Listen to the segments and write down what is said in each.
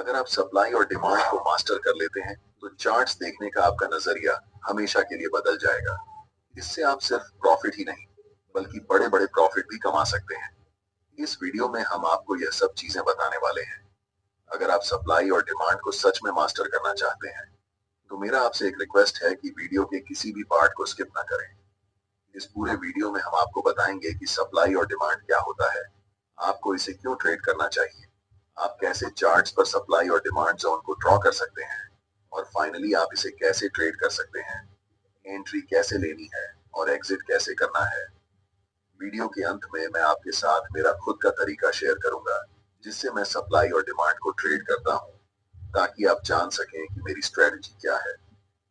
अगर आप सप्लाई और डिमांड को मास्टर कर लेते हैं तो चार्ट्स देखने का आपका नजरिया हमेशा के लिए बदल जाएगा। इससे आप सिर्फ प्रॉफिट ही नहीं बल्कि बड़े बड़े प्रॉफिट भी कमा सकते हैं। इस वीडियो में हम आपको यह सब चीजें बताने वाले हैं। अगर आप सप्लाई और डिमांड को सच में मास्टर करना चाहते हैं तो मेरा आपसे एक रिक्वेस्ट है कि वीडियो के किसी भी पार्ट को स्किप ना करें। इस पूरे वीडियो में हम आपको बताएंगे कि सप्लाई और डिमांड क्या होता है, आपको इसे क्यों ट्रेड करना चाहिए, आप कैसे चार्ट्स पर सप्लाई और डिमांड जोन को ड्रॉ कर सकते हैं, और फाइनली आप इसे कैसे ट्रेड कर सकते हैं, एंट्री कैसे लेनी है और एग्जिट कैसे करना है। वीडियो के अंत में मैं आपके साथ मेरा खुद का तरीका शेयर करूंगा जिससे मैं सप्लाई और डिमांड को ट्रेड करता हूं, ताकि आप जान सकें कि मेरी स्ट्रेटजी क्या है।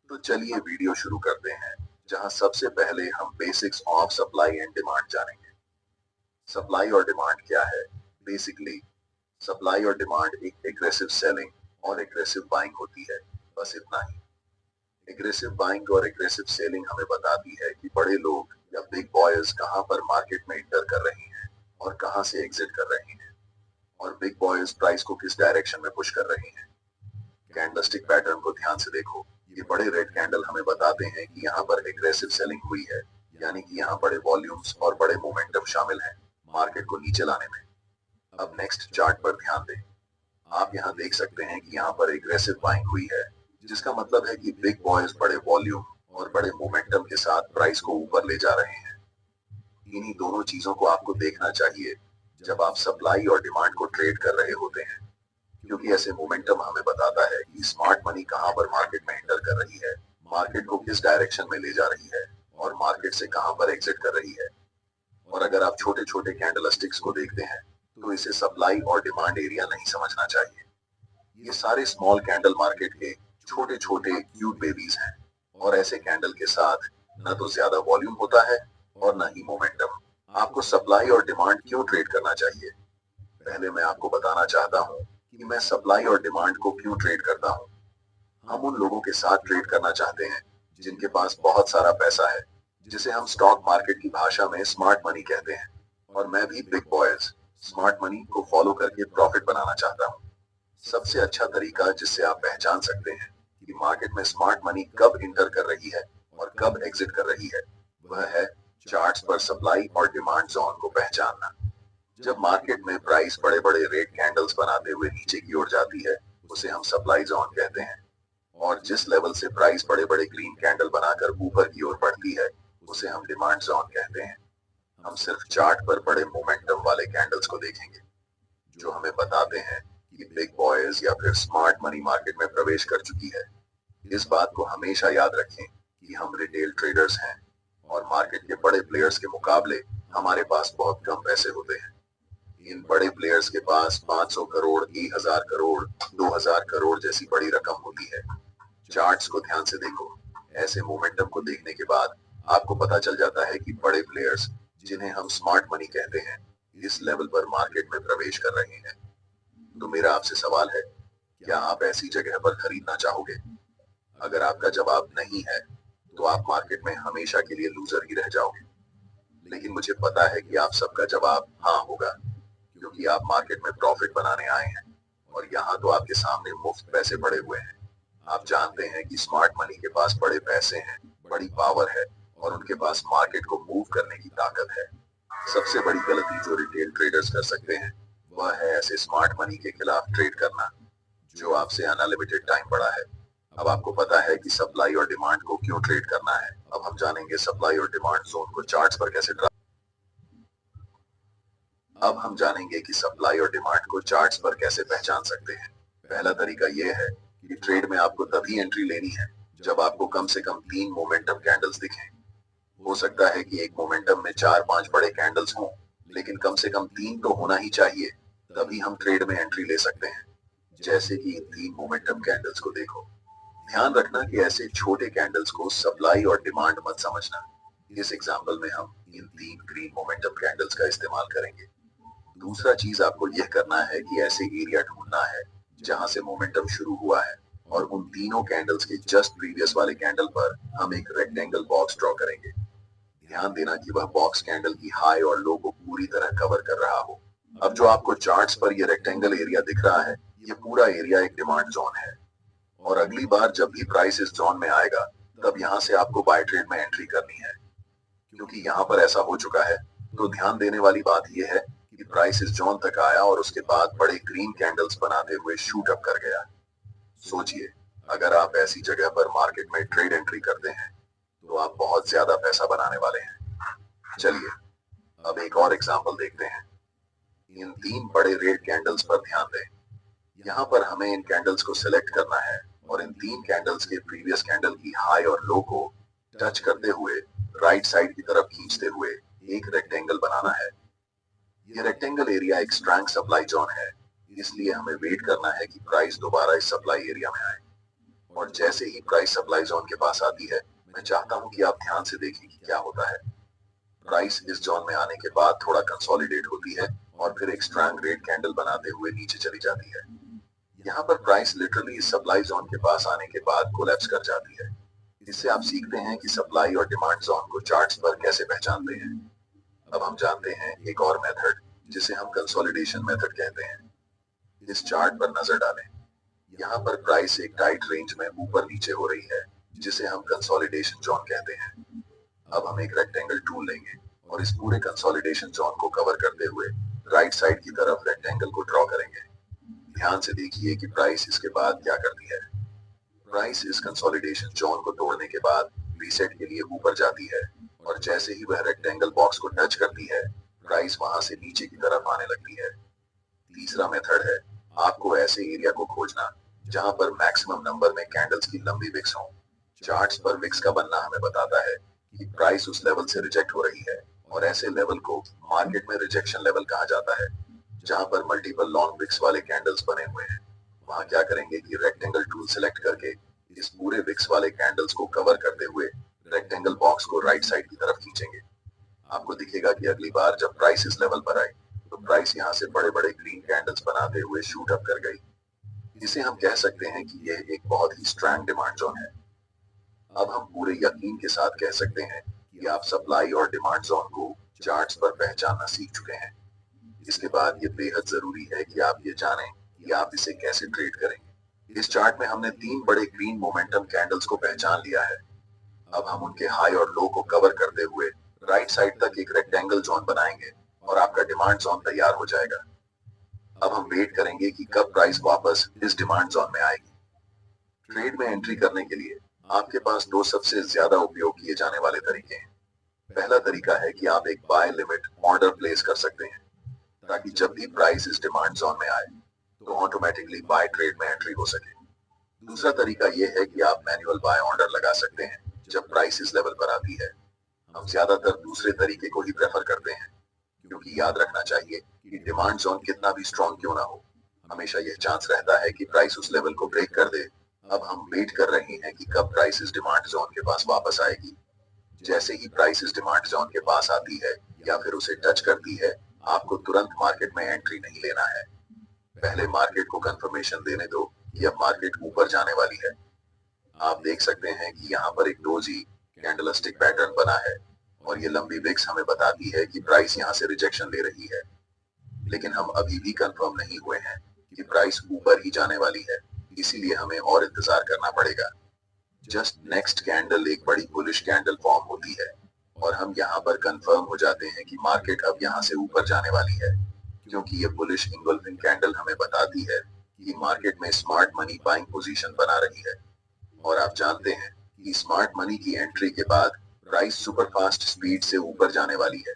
तो चलिए वीडियो शुरू करते हैं, जहां सबसे पहले हम basics of supply and demand जानेंगे। सप्लाई और डिमांड क्या है? बेसिकली सप्लाई और डिमांड एक एग्रेसिव सेलिंग और एग्रेसिव बाइंग होती है, बस इतना ही। एग्रेसिव बाइंग और एग्रेसिव सेलिंग हमें बताती है कि बड़े लोग या बिग बॉयज कहां पर मार्केट में इंटर कर रहे हैं और कहां से एग्जिट कर रहे हैं, और बिग बॉयज प्राइस को किस डायरेक्शन में पुश कर रहे हैं। कैंडलस्टिक पैटर्न को ध्यान से देखो। ये बड़े रेड कैंडल हमें बताते हैं कि यहाँ पर एग्रेसिव सेलिंग हुई है, यानी कि यहाँ बड़े वॉल्यूम्स और बड़े मोमेंटम शामिल हैं मार्केट को नीचे लाने में। अब नेक्स्ट चार्ट पर ध्यान दें। आप यहाँ देख सकते हैं कि यहाँ पर एग्रेसिव बाइंग हुई है, जिसका मतलब है कि बिग बॉयज बड़े वॉल्यूम और बड़े मोमेंटम के साथ प्राइस को ऊपर ले जा रहे हैं। इन्हीं दोनों चीजों को आपको देखना चाहिए जब आप सप्लाई और डिमांड को ट्रेड कर रहे होते हैं, क्योंकि ऐसे मोमेंटम हमें बताता है कि स्मार्ट मनी कहां पर मार्केट में एंटर कर रही है, मार्केट को किस डायरेक्शन में ले जा रही है, और मार्केट से कहां पर एग्जिट कर रही है। और अगर आप छोटे छोटे कैंडलस्टिक्स को देखते हैं तो इसे सप्लाई और डिमांड एरिया नहीं समझना चाहिए। ये सारे स्मॉल कैंडल मार्केट के छोटे छोटे क्यूट बेबीज हैं, और ऐसे कैंडल के साथ न तो ज्यादा वॉल्यूम होता है और न ही मोमेंटम। आपको सप्लाई और डिमांड क्यों ट्रेड करना चाहिए? पहले मैं आपको बताना चाहता हूँ कि मैं सप्लाई और डिमांड को क्यों ट्रेड करता हूँ। हम उन लोगों के साथ ट्रेड करना चाहते हैं जिनके पास बहुत सारा पैसा है, जिसे हम स्टॉक मार्केट की भाषा में स्मार्ट मनी कहते हैं। और मैं भी बिग बॉयज स्मार्ट मनी को फॉलो करके प्रॉफिट बनाना चाहता हूँ। सबसे अच्छा तरीका जिससे आप पहचान सकते हैं कि मार्केट में स्मार्ट मनी कब इंटर कर रही है और कब एग्जिट कर रही है, वह है चार्ट्स पर सप्लाई और डिमांड जोन को पहचानना। जब मार्केट में प्राइस बड़े बड़े रेड कैंडल्स बनाते हुए नीचे की ओर जाती है, उसे हम सप्लाई जोन कहते हैं। और जिस लेवल से प्राइस बड़े बड़े ग्रीन कैंडल बनाकर ऊपर की ओर बढ़ती है, उसे हम डिमांड जोन कहते हैं। हम सिर्फ चार्ट पर बड़े मोमेंटम वाले कैंडल्स को देखेंगे जो हमें बताते हैं कि बिग बॉयज या फिर स्मार्ट मनी मार्केट में प्रवेश कर चुकी है। इस बात को हमेशा याद रखें कि हम रिटेल ट्रेडर्स हैं, और मार्केट के बड़े प्लेयर्स के मुकाबले हमारे पास बहुत कम पैसे होते हैं। इन बड़े प्लेयर्स के पास 500 करोड़, 1000 करोड़, 2000 करोड़ जैसी बड़ी रकम होती है। चार्ट्स को ध्यान से देखो। ऐसे मोमेंटम को देखने के बाद आपको पता चल जाता है कि बड़े प्लेयर्स, जिन्हें हम स्मार्ट मनी कहते हैं, इस लेवल पर मार्केट में प्रवेश कर रहे हैं। तो मेरा आपसे सवाल है, क्या आप ऐसी जगह पर खरीदना चाहोगे? अगर आपका जवाब नहीं है तो आप मार्केट में हमेशा के लिए लूजर ही रह जाओगे। लेकिन मुझे पता है कि आप सबका जवाब हाँ होगा, क्योंकि आप मार्केट में प्रॉफिट बनाने आए हैं, और यहाँ तो आपके सामने मुफ्त पैसे पड़े हुए हैं। आप जानते हैं कि स्मार्ट मनी के पास बड़े पैसे हैं, बड़ी पावर है, और उनके पास मार्केट को मूव करने की ताकत है। सबसे बड़ी गलती जो रिटेल ट्रेडर्स कर सकते हैं वह है ऐसे स्मार्ट मनी के खिलाफ ट्रेड करना जो आपसे अनलिमिटेड टाइम बड़ा है। अब आपको पता है कि सप्लाई और डिमांड को क्यों ट्रेड करना है। अब हम जानेंगे सप्लाई और डिमांड जोन को चार्ट्स पर कैसे अब हम जानेंगे कि सप्लाई और डिमांड को चार्ट्स पर कैसे पहचान सकते हैं। पहला तरीका यह है कि ट्रेड में आपको तभी एंट्री लेनी है जब आपको कम से कम 3 मोमेंटम कैंडल्स दिखें। हो सकता है कि एक मोमेंटम में 4-5 बड़े कैंडल्स हों, लेकिन कम से कम 3 तो होना ही चाहिए, तभी हम ट्रेड में एंट्री ले सकते हैं। जैसे कि इन 3 मोमेंटम कैंडल्स को देखो। ध्यान रखना कि ऐसे छोटे कैंडल्स को सप्लाई और डिमांड मत समझना। इस एग्जाम्पल में हम इन 3 ग्रीन मोमेंटम कैंडल्स का इस्तेमाल करेंगे। दूसरा चीज आपको यह करना है कि ऐसे एरिया ढूंढना है जहां से मोमेंटम शुरू हुआ है, और उन तीनों कैंडल्स के जस्ट प्रीवियस वाले कैंडल पर हम एक रेक्टेंगल बॉक्स ड्रॉ करेंगे। ध्यान देना कि वह बॉक्स कैंडल की हाई और लो को पूरी तरह कवर कर रहा हो। अब जो आपको चार्ट्स पर यह रेक्टेंगल एरिया दिख रहा है, ये पूरा एरिया एक डिमांड जोन है और अगली बार जब भी प्राइस इस जोन में आएगा तब यहाँ से आपको बाय ट्रेड में एंट्री करनी है। क्योंकि यहाँ पर ऐसा हो चुका है तो ध्यान देने वाली बात यह है कि प्राइस इस जोन तक आया और उसके बाद बड़े ग्रीन कैंडल्स बनाते हुए शूट अप कर गया। सोचिए, अगर आप ऐसी जगह पर मार्केट में ट्रेड एंट्री करते हैं तो आप बहुत ज्यादा पैसा बनाने वाले हैं। चलिए अब एक और एग्जांपल देखते हैं। इन 3 बड़े रेड कैंडल्स पर ध्यान दें। यहाँ पर हमें इन कैंडल्स को सिलेक्ट करना है और इन 3 कैंडल्स के प्रीवियस कैंडल की हाई और लो को टच करते हुए राइट साइड की तरफ खींचते हुए एक रेक्टेंगल बनाना है। ये रेक्टेंगल एरिया एक स्ट्रॉन्ग सप्लाई जोन है, इसलिए हमें वेट करना है कि प्राइस दोबारा इस सप्लाई एरिया में आए। और जैसे ही प्राइस सप्लाई जोन के पास आती है, मैं चाहता हूं कि आप ध्यान से देखें कि क्या होता है। प्राइस इस जोन में आने के बाद थोड़ा कंसोलिडेट होती है और फिर एक स्ट्रॉन्ग रेड कैंडल बनाते हुए नीचे चली जाती है। यहाँ पर प्राइस लिटरली इस सप्लाई जोन के पास आने के बाद कोलैप्स कर जाती है। इससे आप सीखते हैं कि सप्लाई और डिमांड जोन को चार्ट्स पर कैसे पहचानते हैं। अब हम जानते हैं एक और मेथड जिसे हम कंसोलिडेशन मेथड कहते हैं। इस चार्ट पर नजर डालें। यहाँ पर प्राइस एक टाइट रेंज में ऊपर नीचे हो रही है जिसे हम कंसोलिडेशन जोन कहते हैं। अब हम एक रेक्टेंगल टूल लेंगे और इस पूरे कंसोलिडेशन जोन को कवर करते हुए राइट साइड की तरफ रेक्टेंगल को ड्रॉ करेंगे। ध्यान से देखिए कि प्राइस इसके बाद क्या करती है। प्राइस इस कंसोलिडेशन जोन को तोड़ने के बाद रीसेट के लिए ऊपर जाती है और जैसे ही वह रेक्टेंगल बॉक्स को टच करती है, प्राइस वहां से नीचे की तरफ आने लगती है। तीसरा मेथड है आपको ऐसे एरिया को खोजना जहां पर मैक्सिमम नंबर में कैंडल्स की लंबी विक्स हो। चार्ट्स पर विक्स का बनना हमें बताता है कि प्राइस उस लेवल से रिजेक्ट हो रही है और ऐसे लेवल को मार्केट में रिजेक्शन लेवल कहा जाता है। जहां पर मल्टीपल लॉन्ग विक्स वाले कैंडल्स बने हुए हैं, वहां क्या करेंगे कि रेक्टेंगल टूल सिलेक्ट करके इस पूरे विक्स वाले कैंडल्स को कवर करते हुए रेक्टेंगल बॉक्स को राइट साइड की तरफ खींचेंगे। आपको दिखेगा कि अगली बार जब प्राइस इस लेवल पर आई तो प्राइस यहाँ से बड़े बड़े ग्रीन कैंडल्स बनाते हुए शूट अप कर गई। इसे हम कह सकते हैं कि यह एक बहुत ही स्ट्रॉन्ग डिमांड जोन है। अब हम पूरे यकीन के साथ कह सकते हैं कि आप सप्लाई और डिमांड जोन को चार्ट्स पर पहचानना सीख चुके हैं। इसके बाद ये बेहद जरूरी है कि आप ये जानें कि आप इसे कैसे ट्रेड करेंगे। इस चार्ट में हमने 3 बड़े ग्रीन मोमेंटम कैंडल्स को पहचान लिया है। अब हम उनके हाई और लो को कवर करते हुए राइट साइड तक एक रेक्टेंगल जोन बनाएंगे और आपका डिमांड जोन तैयार हो जाएगा। अब हम वेट करेंगे कि कब प्राइस वापस इस डिमांड जोन में आएगी। ट्रेड में एंट्री करने के लिए आपके पास 2 सबसे ज्यादा उपयोग किए जाने वाले तरीके हैं। पहला तरीका है कि आप एक बाय लिमिट ऑर्डर प्लेस कर सकते हैं ताकि जब भी प्राइस इस डिमांड जोन में आए तो ऑटोमेटिकली बाय ट्रेड में एंट्री हो सके। दूसरा तरीका यह है कि आप मैन्युअल बाय ऑर्डर लगा सकते हैं जब प्राइस इस लेवल पर आती है। हम ज्यादातर दूसरे तरीके को ही प्रेफर करते हैं क्योंकि याद रखना चाहिए कि डिमांड जोन कितना भी स्ट्रॉन्ग क्यों ना हो, हमेशा यह चांस रहता है कि प्राइस उस लेवल को ब्रेक कर दे। अब हम वेट कर रहे हैं कि कब प्राइस इस डिमांड जोन के पास वापस आएगी। जैसे ही प्राइस इस डिमांड जोन के पास आती है या फिर उसे टच करती है, आपको तुरंत मार्केट में एंट्री नहीं लेना है। पहले मार्केट को कंफर्मेशन देने दो कि अब मार्केट ऊपर जाने वाली है। आप देख सकते हैं कि यहाँ पर एक डोजी कैंडलस्टिक पैटर्न बना है और ये लंबी विक्स हमें बताती है कि प्राइस यहाँ से रिजेक्शन ले रही है। लेकिन हम अभी भी कंफर्म नहीं हुए हैं कि प्राइस ऊपर ही जाने वाली है, इसीलिए हमें और इंतजार करना पड़ेगा। जस्ट नेक्स्ट कैंडल एक बड़ी बुलिश कैंडल फॉर्म होती है और हम यहाँ पर कंफर्म हो जाते हैं कि मार्केट अब यहाँ से ऊपर जाने वाली है, क्योंकि ये बुलिश इंगल्फिंग कैंडल हमें बताती है कि मार्केट में स्मार्ट मनी बाइंग पोजीशन बना रही है। और आप जानते हैं कि स्मार्ट मनी की एंट्री के बाद प्राइस सुपर फास्ट स्पीड से ऊपर जाने वाली है।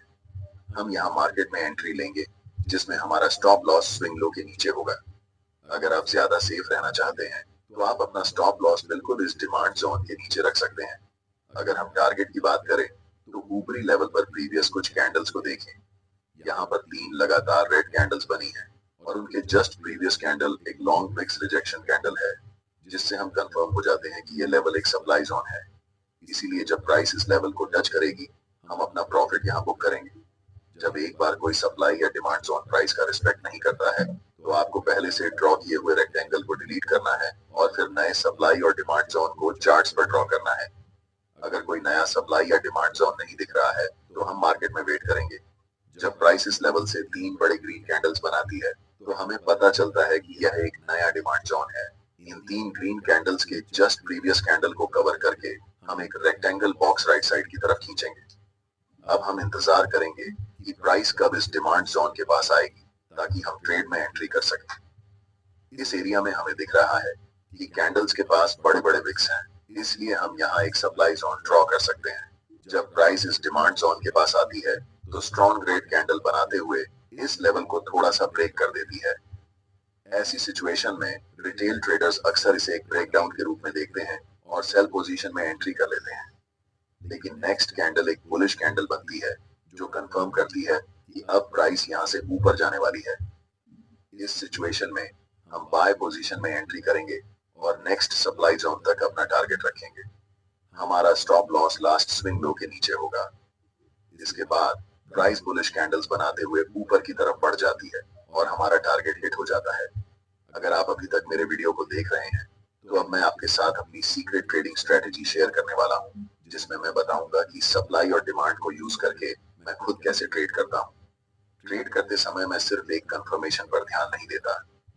हम यहाँ मार्केट में एंट्री लेंगे जिसमें हमारा स्टॉप लॉस स्विंग लो के नीचे होगा। अगर आप ज्यादा सेफ रहना चाहते हैं तो आप अपना स्टॉप लॉस बिल्कुल इस डिमांड जोन के नीचे रख सकते हैं। अगर हम टारगेट की बात करें तो ऊपरी लेवल पर प्रीवियस कुछ कैंडल्स को देखें। यहाँ पर 3 लगातार रेड कैंडल्स बनी हैं और उनके जस्ट प्रीवियस कैंडल एक लॉन्ग विक्स रिजेक्शन कैंडल है, जिससे हम कंफर्म हो जाते हैं कि ये लेवल एक सप्लाई जोन है। इसीलिए जब प्राइस इस लेवल को टच करेगी, हम अपना प्रॉफिट यहाँ बुक करेंगे। जब एक बार कोई सप्लाई या डिमांड जोन प्राइस का रिस्पेक्ट नहीं करता है तो आपको पहले से ड्रॉ किए हुए रेक्टेंगल को डिलीट करना है और फिर नए सप्लाई और डिमांड जोन को चार्ट्स पर ड्रॉ करना है। अगर कोई नया सप्लाई या डिमांड जोन नहीं दिख रहा है तो हम मार्केट में वेट करेंगे। जब प्राइस इस लेवल से 3 बड़े ग्रीन कैंडल्स बनाती है तो हमें पता चलता है कि यह एक नया डिमांड जोन है। इन 3 ग्रीन कैंडल्स के जस्ट प्रीवियस कैंडल को कवर करके हम एक रेक्टेंगल बॉक्स राइट साइड की तरफ खींचेंगे। अब हम इंतजार करेंगे कि प्राइस कब इस डिमांड जोन के पास आएगी ताकि हम ट्रेड में एंट्री कर सकें। इस एरिया में हमें दिख रहा है कि कैंडल्स के पास बड़े बड़े विक्स हैं, इसलिए हम यहाँ एक सप्लाई जोन ड्रॉ कर सकते हैं। जब प्राइस इस डिमांड जोन के पास आती है तो स्ट्रॉन्ग ग्रेड कैंडल बनाते हुए इस लेवल को थोड़ा सा ब्रेक कर देती है। ऐसी सिचुएशन में रिटेल ट्रेडर्स अक्सर इसे एक ब्रेकडाउन के रूप में देखते हैं और सेल पोजीशन में एंट्री कर लेते हैं। लेकिन नेक्स्ट कैंडल एक बुलिश कैंडल बनती है जो कंफर्म करती है कि अब प्राइस यहाँ से ऊपर जाने वाली है। इस सिचुएशन में हम बाय पोजीशन में एंट्री करेंगे और नेक्स्ट सप्लाई जोन तक अपना टारगेट रखेंगे। हमारा stop loss last swing low के नीचे होगा। इसके बाद प्राइस बुलिश कैंडल्स बनाते हुए ऊपर की तरफ बढ़ जाती है और हमारा टारगेट हिट हो जाता है। अगर आप अभी तक मेरे वीडियो को देख रहे हैं तो अब मैं आपके साथ अपनी सीक्रेट ट्रेडिंग स्ट्रेटेजी शेयर करने वाला हूं, जिसमें मैं बताऊंगा कि सप्लाई और डिमांड को यूज करके मैं खुद कैसे ट्रेड करता हूं। ट्रेड करते समय मैं सिर्फ एक कंफर्मेशन पर ध्यान नहीं देता,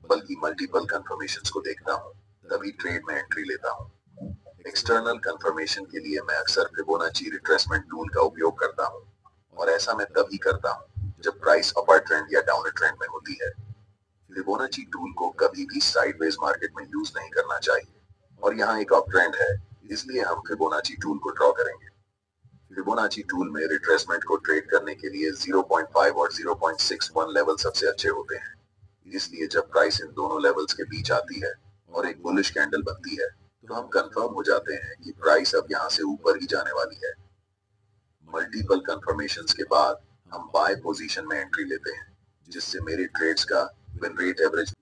बल्कि मल्टीपल कंफर्मेशंस को देखता हूं, तभी ट्रेड में एंट्री लेता हूं। एक्सटर्नल कंफर्मेशन के लिए मैं अक्सर फिबोनाची रिट्रेसमेंट टूल का उपयोग करता हूं, और ऐसा मैं तभी करता हूं जब प्राइस अपर ट्रेंड या डाउनवर्ड ट्रेंड में होती है। फिबोनाची टूल को कभी भी साइडवेज मार्केट में यूज नहीं करना चाहिए, और यहाँ एक अप ट्रेंड है, इसलिए हम फिबोनाची टूल को ड्रॉ करेंगे। फिबोनाची टूल में रिट्रेसमेंट को ट्रेड करने के लिए 0.5 और 0.61 लेवल सबसे अच्छे होते हैं। इसलिए जब प्राइस इन दोनों लेवल्स के बीच आती है और एक बुलिश कैंडल बनती है तो हम कंफर्म हो जाते हैं कि प्राइस अब यहाँ से ऊपर ही जाने वाली है। मल्टीपल कंफर्मेशंस के बाद हम बाय पोजीशन में एंट्री लेते हैं, जिससे मेरे ट्रेड्स का विन रेट एवरेज